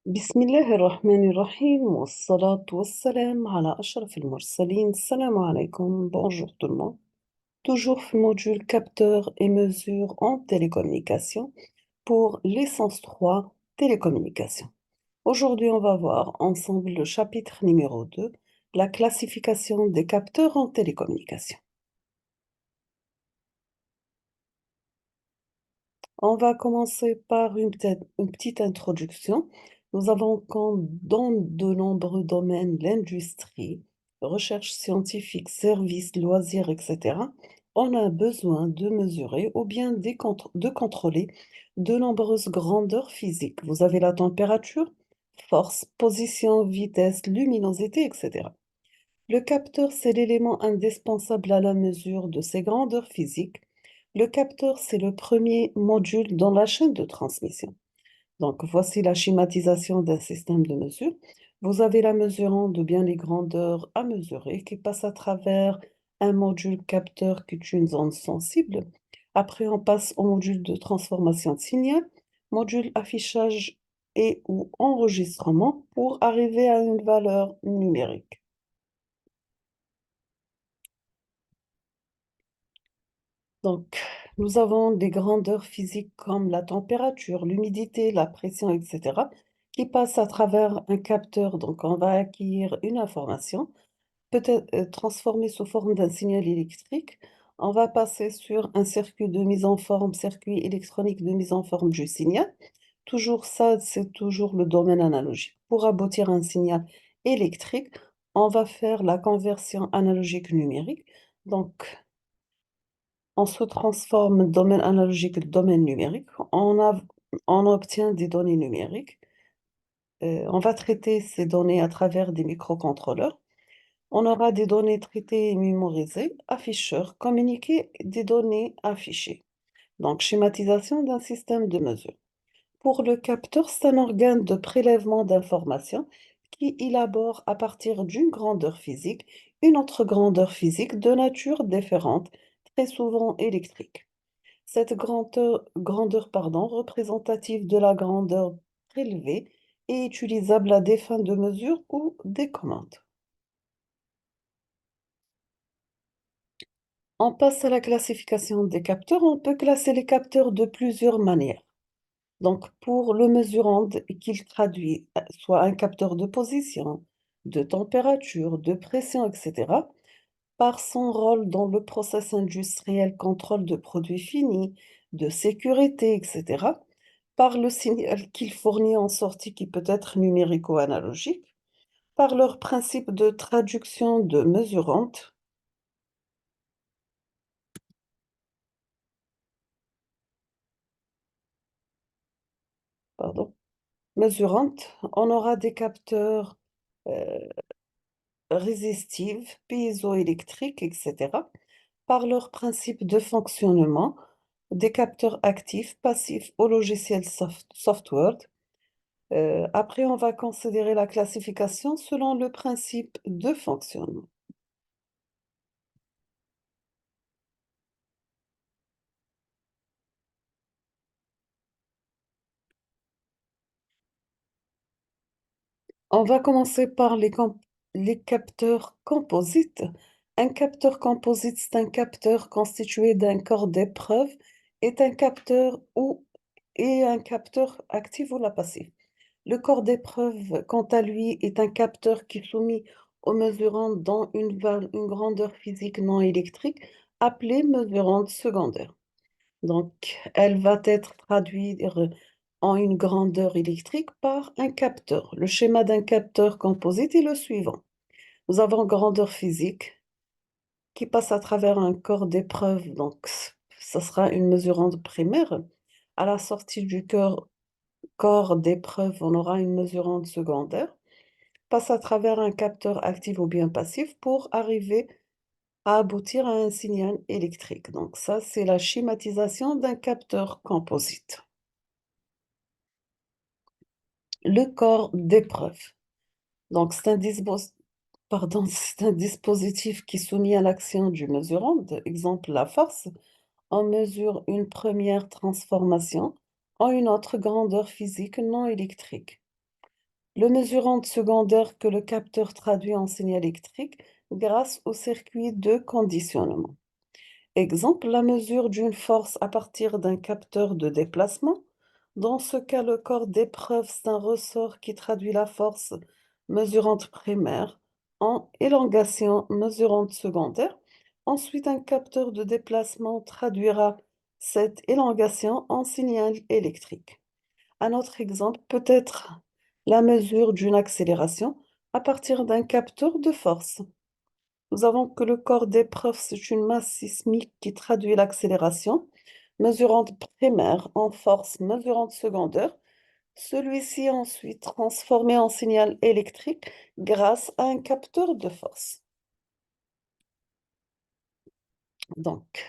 بسم الله الرحمن الرحيم والصلاة والسلام على أشرف المرسلين. السلام عليكم. Bonjour tout le monde. Toujours module capteur et mesure en télécommunication pour licence 3 télécommunication. Aujourd'hui, on va voir ensemble le chapitre numéro 2, la classification des capteurs en télécommunication. On va commencer par une petite introduction. Nous avons qu'en dans de nombreux domaines, l'industrie, recherche scientifique, services, loisirs, etc., on a besoin de mesurer ou bien de contrôler de nombreuses grandeurs physiques. Vous avez la température, force, position, vitesse, luminosité, etc. Le capteur, c'est l'élément indispensable à la mesure de ces grandeurs physiques. Le capteur, c'est le premier module dans la chaîne de transmission. Donc, voici la schématisation d'un système de mesure. Vous avez la mesurante de bien les grandeurs à mesurer qui passe à travers un module capteur qui est une zone sensible. Après, on passe au module de transformation de signal, module affichage et ou enregistrement pour arriver à une valeur numérique. Donc, nous avons des grandeurs physiques comme la température, l'humidité, la pression, etc., qui passent à travers un capteur. Donc, on va acquérir une information, peut-être transformée sous forme d'un signal électrique. On va passer sur un circuit de mise en forme, circuit électronique de mise en forme du signal. Toujours ça, c'est toujours le domaine analogique. Pour aboutir à un signal électrique, on va faire la conversion analogique numérique. Donc, on se transforme domaine analogique en domaine numérique. On obtient des données numériques. On va traiter ces données à travers des microcontrôleurs. On aura des données traitées et mémorisées, afficheurs, communiqués, des données affichées. Donc, schématisation d'un système de mesure. Pour le capteur, c'est un organe de prélèvement d'informations qui élabore à partir d'une grandeur physique une autre grandeur physique de nature différente, très souvent électrique. Cette grandeur, représentative de la grandeur prélevée est utilisable à des fins de mesure ou des commandes. On passe à la classification des capteurs. On peut classer les capteurs de plusieurs manières. Donc, pour le mesurant qu'il traduit, soit un capteur de position, de température, de pression, etc., par son rôle dans le process industriel, contrôle de produits finis, de sécurité, etc., par le signal qu'il fournit en sortie qui peut être numérique ou analogique, par leur principe de traduction de mesurante, pardon, mesurante, on aura des capteurs euh, résistifs, piézoélectriques, etc., par leur principe de fonctionnement, des capteurs actifs, passifs au logiciel software. Après, on va considérer la classification selon le principe de fonctionnement. On va commencer par les capteurs composites. Un capteur composite, c'est un capteur constitué d'un corps d'épreuve, est un capteur ou et un capteur actif ou la passif. Le corps d'épreuve, quant à lui, est un capteur qui est soumis aux mesurantes dans une grandeur physique non électrique appelée mesurante secondaire. Donc, elle va être traduite en une grandeur électrique par un capteur. Le schéma d'un capteur composite est le suivant. Nous avons grandeur physique qui passe à travers un corps d'épreuve. Donc, ce sera une mesurante primaire. À la sortie du corps d'épreuve, on aura une mesurante secondaire. Passe à travers un capteur actif ou bien passif pour arriver à aboutir à un signal électrique. Donc ça, c'est la schématisation d'un capteur composite. Le corps d'épreuve. Donc c'est un dispositif qui est soumis à l'action du mesurant. Exemple, la force. On mesure une première transformation en une autre grandeur physique non électrique. Le mesurant secondaire que le capteur traduit en signal électrique grâce au circuit de conditionnement. Exemple, la mesure d'une force à partir d'un capteur de déplacement. Dans ce cas, le corps d'épreuve, c'est un ressort qui traduit la force mesurante primaire en élongation mesurante secondaire. Ensuite, un capteur de déplacement traduira cette élongation en signal électrique. Un autre exemple peut être la mesure d'une accélération à partir d'un capteur de force. Nous avons que le corps d'épreuve, c'est une masse sismique qui traduit l'accélération, mesurante primaire en force mesurante secondaire. Celui-ci est ensuite transformé en signal électrique grâce à un capteur de force. Donc,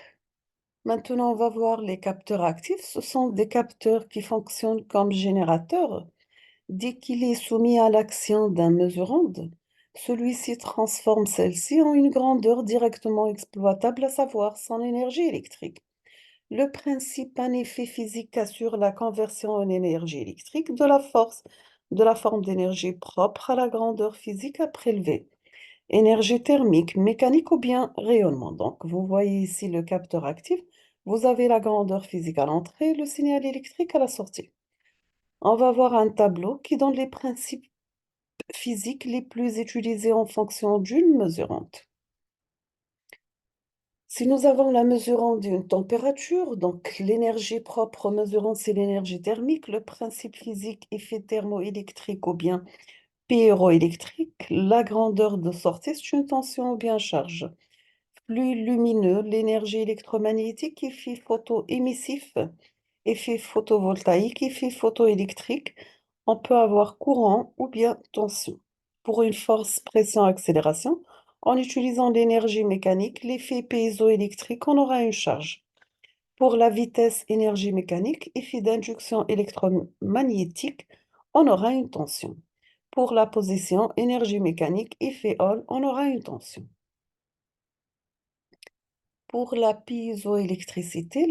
maintenant, on va voir les capteurs actifs. Ce sont des capteurs qui fonctionnent comme générateurs. Dès qu'il est soumis à l'action d'un mesurande, celui-ci transforme celle-ci en une grandeur directement exploitable, à savoir son énergie électrique. Le principe, un effet physique, assure la conversion en énergie électrique de la force de la forme d'énergie propre à la grandeur physique à prélever. Énergie thermique, mécanique ou bien rayonnement. Donc, vous voyez ici le capteur actif. Vous avez la grandeur physique à l'entrée, le signal électrique à la sortie. On va voir un tableau qui donne les principes physiques les plus utilisés en fonction d'une mesurante. Si nous avons la mesurante d'une température, donc l'énergie propre mesurant, c'est l'énergie thermique, le principe physique effet thermoélectrique ou bien pyroélectrique, la grandeur de sortie, c'est une tension ou bien charge. Flux lumineux, l'énergie électromagnétique, effet photoémissif, effet photovoltaïque, effet photoélectrique, on peut avoir courant ou bien tension. Pour une force, pression, accélération, en utilisant l'énergie mécanique, l'effet piezoélectrique, on aura une charge. Pour la vitesse, énergie mécanique, effet d'induction électromagnétique, on aura une tension. Pour la position, énergie mécanique, effet Hall, on aura une tension. Pour la piézoélectricité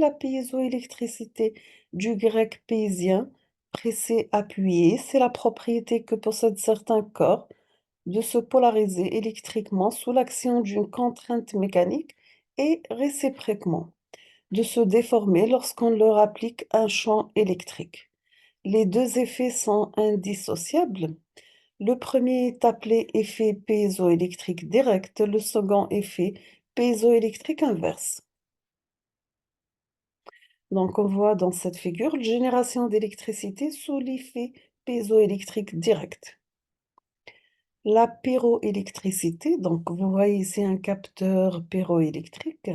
du grec païsien, pressé, appuyé, c'est la propriété que possèdent certains corps de se polariser électriquement sous l'action d'une contrainte mécanique et réciproquement, de se déformer lorsqu'on leur applique un champ électrique. Les deux effets sont indissociables. Le premier est appelé effet piézoélectrique direct, le second effet piézoélectrique inverse. Donc, on voit dans cette figure la génération d'électricité sous l'effet piezoélectrique direct. La pyroélectricité, donc vous voyez ici un capteur pyroélectrique.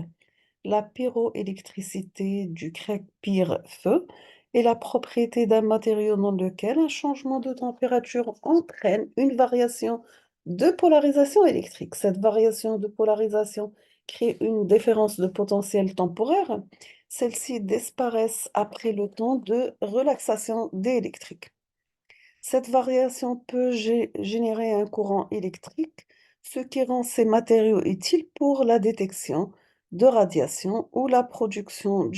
La pyroélectricité du grec pyr, feu, est la propriété d'un matériau dans lequel un changement de température entraîne une variation de polarisation électrique. Cette variation de polarisation crée une différence de potentiel temporaire. Celles-ci disparaissent après le temps de relaxation d'électrique. Cette variation peut générer un courant électrique, ce qui rend ces matériaux utiles pour la détection de radiation ou la production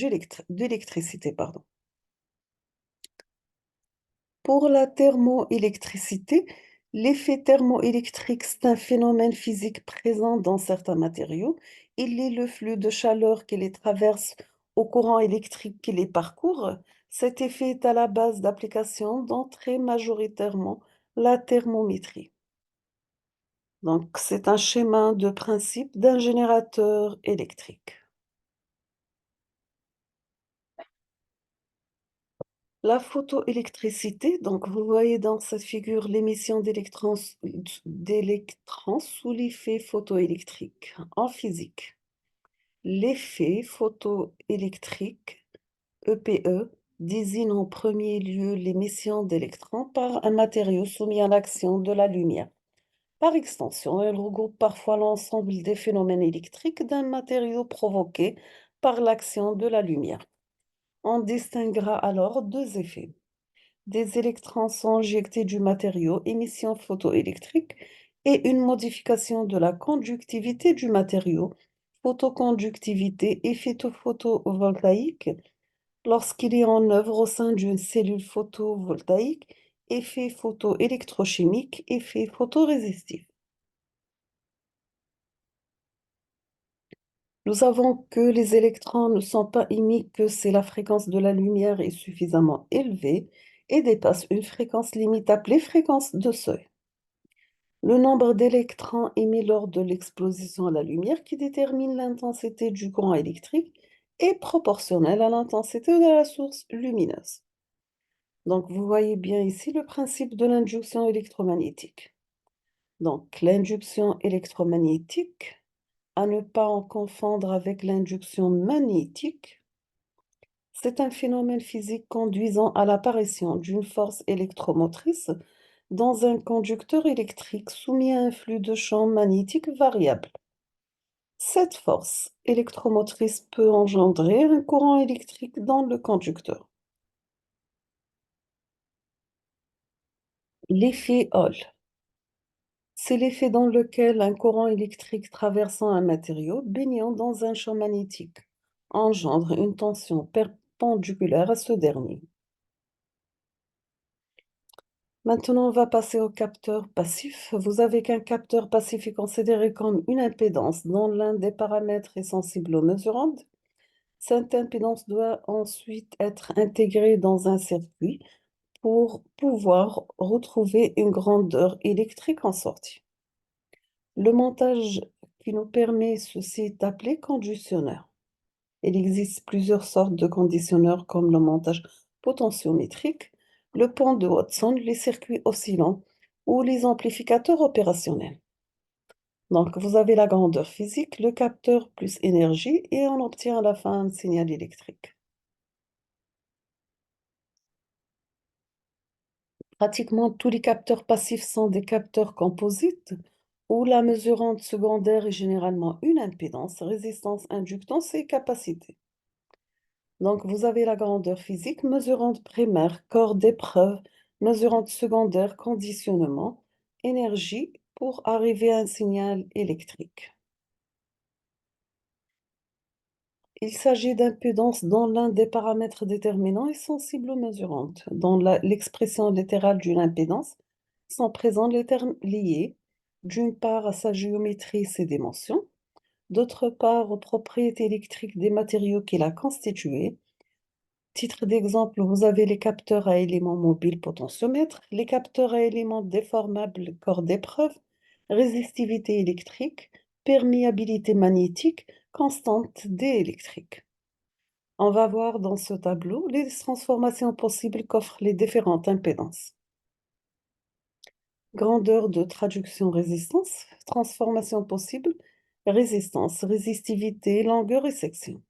d'électricité, pardon. Pour la thermoélectricité, l'effet thermoélectrique, c'est un phénomène physique présent dans certains matériaux. Il lie le flux de chaleur qui les traverse au courant électrique qui les parcourt. Cet effet est à la base d'applications dont très majoritairement la thermométrie. Donc, c'est un schéma de principe d'un générateur électrique. La photoélectricité, donc vous voyez dans cette figure l'émission d'électrons sous l'effet photoélectrique en physique. L'effet photoélectrique, EPE, désigne en premier lieu l'émission d'électrons par un matériau soumis à l'action de la lumière. Par extension, elle regroupe parfois l'ensemble des phénomènes électriques d'un matériau provoqué par l'action de la lumière. On distinguera alors deux effets. Des électrons sont injectés du matériau, émission photoélectrique, et une modification de la conductivité du matériau, photoconductivité, effet photovoltaïque, lorsqu'il est en œuvre au sein d'une cellule photovoltaïque, effet photoélectrochimique, effet photorésistif. Nous avons que les électrons ne sont pas émis que si la fréquence de la lumière est suffisamment élevée et dépasse une fréquence limite appelée fréquence de seuil. Le nombre d'électrons émis lors de l'exposition à la lumière qui détermine l'intensité du courant électrique est proportionnel à l'intensité de la source lumineuse. Donc, vous voyez bien ici le principe de l'induction électromagnétique. Donc, l'induction électromagnétique, à ne pas en confondre avec l'induction magnétique, c'est un phénomène physique conduisant à l'apparition d'une force électromotrice dans un conducteur électrique soumis à un flux de champ magnétique variable. Cette force électromotrice peut engendrer un courant électrique dans le conducteur. L'effet Hall, c'est l'effet dans lequel un courant électrique traversant un matériau baignant dans un champ magnétique engendre une tension perpendiculaire à ce dernier. Maintenant, on va passer au capteur passif. Vous avez qu'un capteur passif est considéré comme une impédance dont l'un des paramètres est sensible aux mesurantes. Cette impédance doit ensuite être intégrée dans un circuit pour pouvoir retrouver une grandeur électrique en sortie. Le montage qui nous permet ceci est appelé conditionneur. Il existe plusieurs sortes de conditionneurs comme le montage potentiométrique, le pont de Watson, les circuits oscillants ou les amplificateurs opérationnels. Donc, vous avez la grandeur physique, le capteur plus énergie et on obtient à la fin un signal électrique. Pratiquement tous les capteurs passifs sont des capteurs composites où la mesurante secondaire est généralement une impédance, résistance, inductance et capacité. Donc, vous avez la grandeur physique, mesurante primaire, corps d'épreuve, mesurante secondaire, conditionnement, énergie pour arriver à un signal électrique. Il s'agit d'impédance dont l'un des paramètres déterminants est sensible aux mesurantes. Dans l'expression littérale d'une impédance sont présents les termes liés, d'une part à sa géométrie et ses dimensions, d'autre part aux propriétés électriques des matériaux qui la constituent. Titre d'exemple, vous avez les capteurs à éléments mobiles potentiomètres, les capteurs à éléments déformables corps d'épreuve, résistivité électrique, perméabilité magnétique, constante D électrique. On va voir dans ce tableau les transformations possibles qu'offrent les différentes impédances. Grandeur de traduction résistance, transformation possible, résistance, résistivité, longueur et section.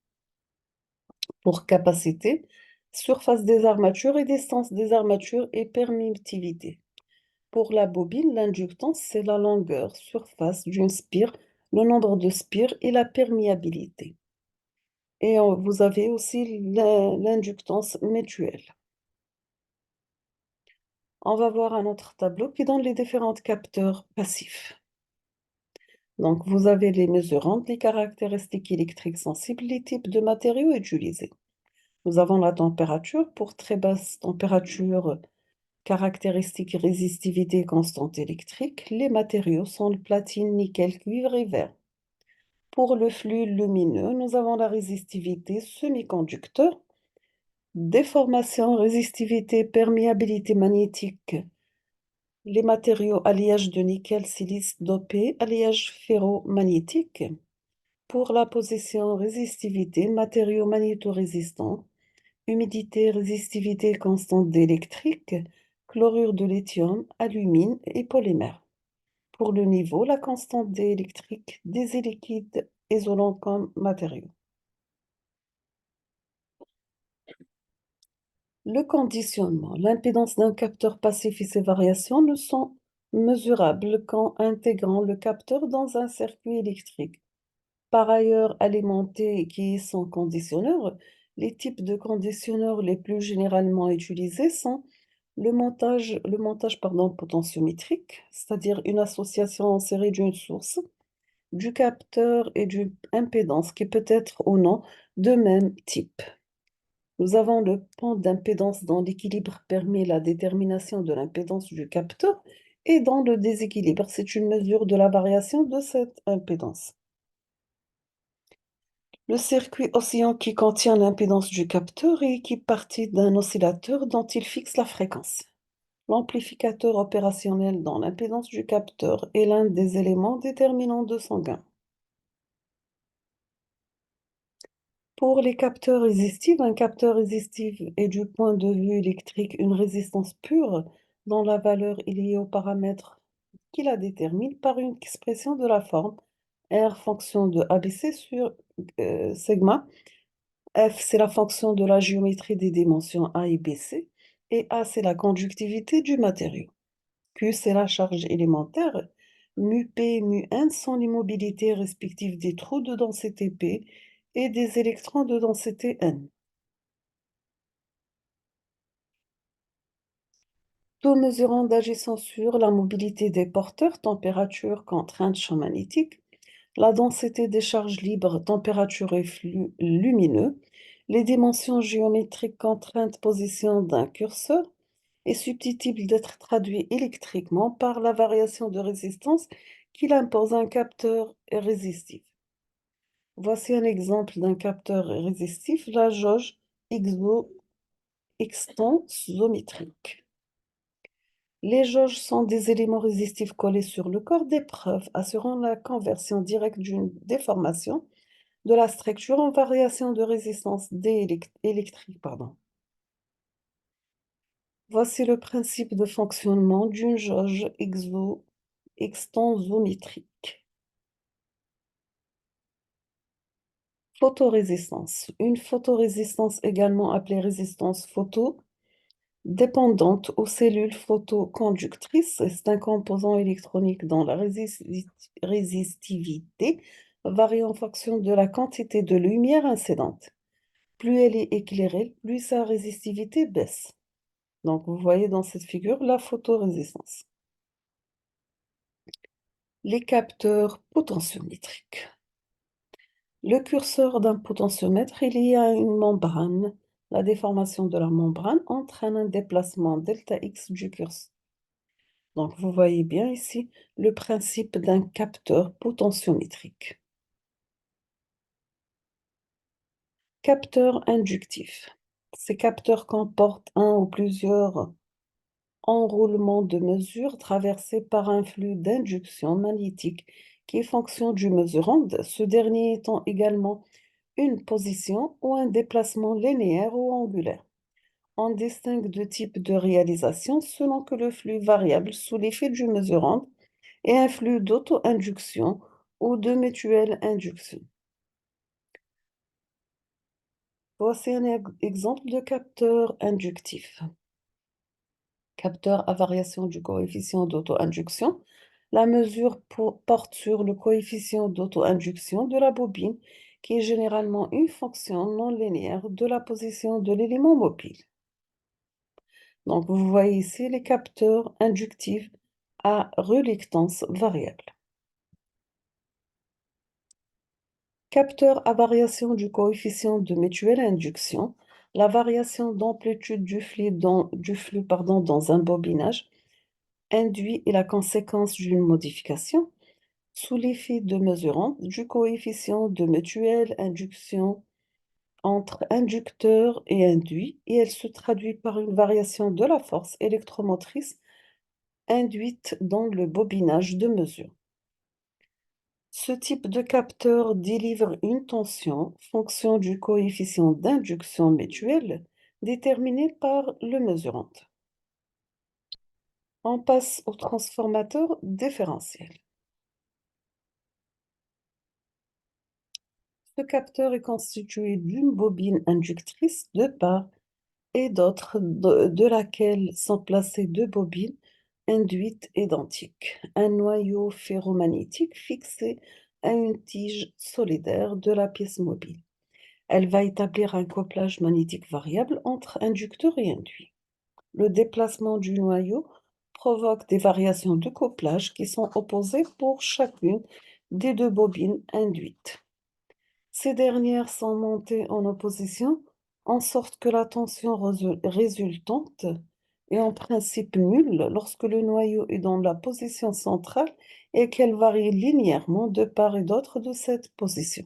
Pour capacité, surface des armatures et distance des armatures et permittivité. Pour la bobine, l'inductance, c'est la longueur, surface d'une spire, le nombre de spires et la perméabilité. Et vous avez aussi l'inductance mutuelle. On va voir un autre tableau qui donne les différents capteurs passifs. Donc, vous avez les mesurantes, les caractéristiques électriques sensibles, les types de matériaux utilisés. Nous avons la température pour très basse température, caractéristiques résistivité constante électrique. Les matériaux sont le platine, nickel, cuivre et verre. Pour le flux lumineux, nous avons la résistivité semi-conducteur, déformation, résistivité, perméabilité magnétique. Les matériaux alliage de nickel, silice dopé, alliage ferromagnétique. Pour la position, résistivité, matériaux magnétorésistants, humidité, résistivité constante d'électrique, chlorure de lithium, alumine et polymère. Pour le niveau, la constante d'électrique, des liquides isolants comme matériaux. Le conditionnement. L'impédance d'un capteur passif et ses variations ne sont mesurables qu'en intégrant le capteur dans un circuit électrique. Par ailleurs, alimenté qui est sans conditionneur, les types de conditionneurs les plus généralement utilisés sont le montage potentiométrique, c'est-à-dire une association en série d'une source, du capteur et d'une impédance qui peut être ou non de même type. Nous avons le pan d'impédance dont l'équilibre permet la détermination de l'impédance du capteur et dans le déséquilibre, c'est une mesure de la variation de cette impédance. Le circuit oscillant qui contient l'impédance du capteur et équipe partie d'un oscillateur dont il fixe la fréquence. L'amplificateur opérationnel dans l'impédance du capteur est l'un des éléments déterminants de son gain. Pour les capteurs résistifs, un capteur résistif est du point de vue électrique une résistance pure dont la valeur est liée au paramètre qui la détermine par une expression de la forme R fonction de ABC sur sigma. F, c'est la fonction de la géométrie des dimensions A et BC, et A, c'est la conductivité du matériau. Q, c'est la charge élémentaire. Mu P et mu N sont les mobilités respectives des trous de densité P et des électrons de densité N. Taux mesurant d'agissant sur la mobilité des porteurs, température, contrainte, champ magnétique, la densité des charges libres, température et flux lumineux, les dimensions géométriques, contraintes, position d'un curseur, est susceptible d'être traduit électriquement par la variation de résistance qu'il impose à un capteur résistif. Voici un exemple d'un capteur résistif, la jauge extensométrique. Les jauges sont des éléments résistifs collés sur le corps d'épreuve, assurant la conversion directe d'une déformation de la structure en variation de résistance électrique. Voici le principe de fonctionnement d'une jauge extensométrique. Photorésistance. Une photorésistance, également appelée résistance dépendante aux cellules photoconductrices, c'est un composant électronique dont la résistivité varie en fonction de la quantité de lumière incidente. Plus elle est éclairée, plus sa résistivité baisse. Donc, vous voyez dans cette figure la photorésistance. Les capteurs potentiométriques. Le curseur d'un potentiomètre est lié à une membrane. La déformation de la membrane entraîne un déplacement delta X du curseur. Donc, vous voyez bien ici le principe d'un capteur potentiométrique. Capteur inductif. Ces capteurs comportent un ou plusieurs enroulements de mesure traversés par un flux d'induction magnétique qui est fonction du mesurant, ce dernier étant également une position ou un déplacement linéaire ou angulaire. On distingue deux types de réalisation selon que le flux variable sous l'effet du mesurant et un flux d'auto-induction ou de mutuelle induction. Voici un exemple de capteur inductif. Capteur à variation du coefficient d'auto-induction. La mesure porte sur le coefficient d'auto-induction de la bobine, qui est généralement une fonction non linéaire de la position de l'élément mobile. Donc, vous voyez ici les capteurs inductifs à reluctance variable. Capteur à variation du coefficient de mutuelle induction. La variation d'amplitude du flux dans un bobinage induit est la conséquence d'une modification sous l'effet de mesurant du coefficient de mutuelle induction entre inducteur et induit, et elle se traduit par une variation de la force électromotrice induite dans le bobinage de mesure. Ce type de capteur délivre une tension fonction du coefficient d'induction mutuelle déterminé par le mesurant. On passe au transformateur différentiel. Ce capteur est constitué d'une bobine inductrice de part et d'autre de laquelle sont placées deux bobines induites identiques, un noyau ferromagnétique fixé à une tige solidaire de la pièce mobile. Elle va établir un couplage magnétique variable entre inducteur et induit. Le déplacement du noyau provoque des variations de couplage qui sont opposées pour chacune des deux bobines induites. Ces dernières sont montées en opposition en sorte que la tension résultante est en principe nulle lorsque le noyau est dans la position centrale et qu'elle varie linéairement de part et d'autre de cette position.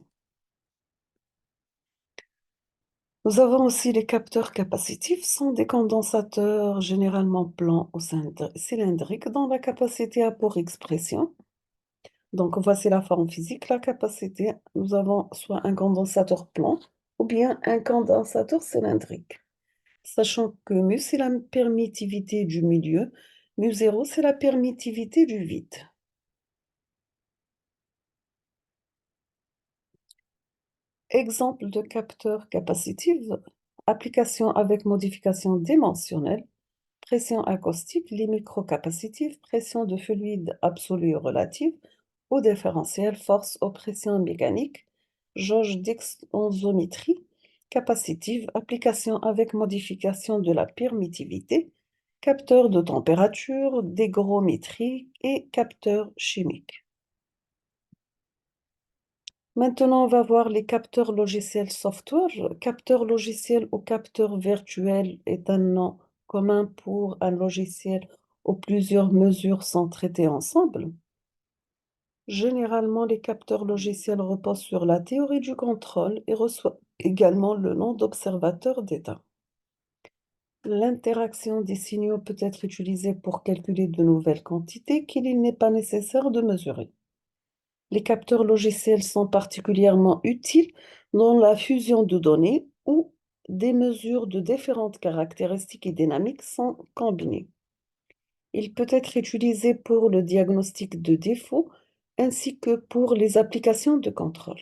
Nous avons aussi les capteurs capacitifs, sont des condensateurs généralement plans ou cylindriques dont la capacité a pour expression. Donc voici la forme physique, la capacité. Nous avons soit un condensateur plan ou bien un condensateur cylindrique. Sachant que mu, c'est la permittivité du milieu, mu 0, c'est la permittivité du vide. Exemple de capteur capacitif, application avec modification dimensionnelle, pression acoustique, les microcapacitifs, pression de fluide absolue relative, ou différentiel, force aux pressions mécaniques, jauge d'extensométrie, capacitive, application avec modification de la permittivité, capteur de température, d'hygrométrie et capteur chimique. Maintenant, on va voir les capteurs logiciels software. Capteur logiciel ou capteur virtuel est un nom commun pour un logiciel où plusieurs mesures sont traitées ensemble. Généralement, les capteurs logiciels reposent sur la théorie du contrôle et reçoivent également le nom d'observateur d'état. L'interaction des signaux peut être utilisée pour calculer de nouvelles quantités qu'il n'est pas nécessaire de mesurer. Les capteurs logiciels sont particulièrement utiles dans la fusion de données où des mesures de différentes caractéristiques et dynamiques sont combinées. Il peut être utilisé pour le diagnostic de défauts ainsi que pour les applications de contrôle.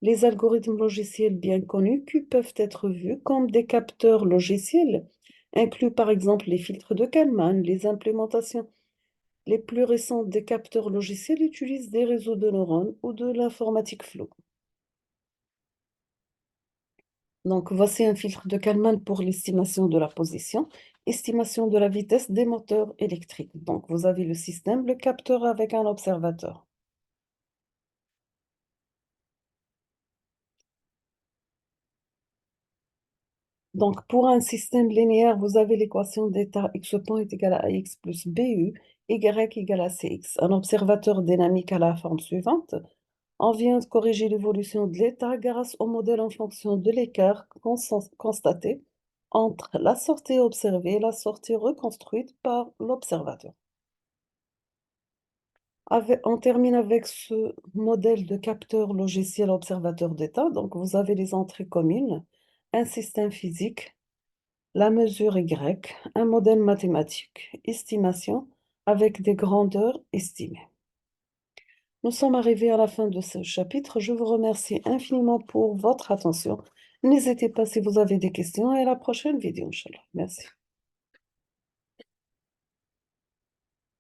Les algorithmes logiciels bien connus qui peuvent être vus comme des capteurs logiciels incluent par exemple les filtres de Kalman, les implémentations les plus récentes des capteurs logiciels utilisent des réseaux de neurones ou de l'informatique floue. Donc, voici un filtre de Kalman pour l'estimation de la position, estimation de la vitesse des moteurs électriques. Donc, vous avez le système, le capteur avec un observateur. Donc, pour un système linéaire, vous avez l'équation d'état x point est égal à ax plus bu, y égale à cx. Un observateur dynamique a la forme suivante. On vient de corriger l'évolution de l'état grâce au modèle en fonction de l'écart constaté entre la sortie observée et la sortie reconstruite par l'observateur. On termine avec ce modèle de capteur logiciel observateur d'état. Donc, vous avez les entrées communes, un système physique, la mesure Y, un modèle mathématique, estimation avec des grandeurs estimées. Nous sommes arrivés à la fin de ce chapitre. Je vous remercie infiniment pour votre attention. N'hésitez pas si vous avez des questions et à la prochaine vidéo, Inch'Allah. Merci.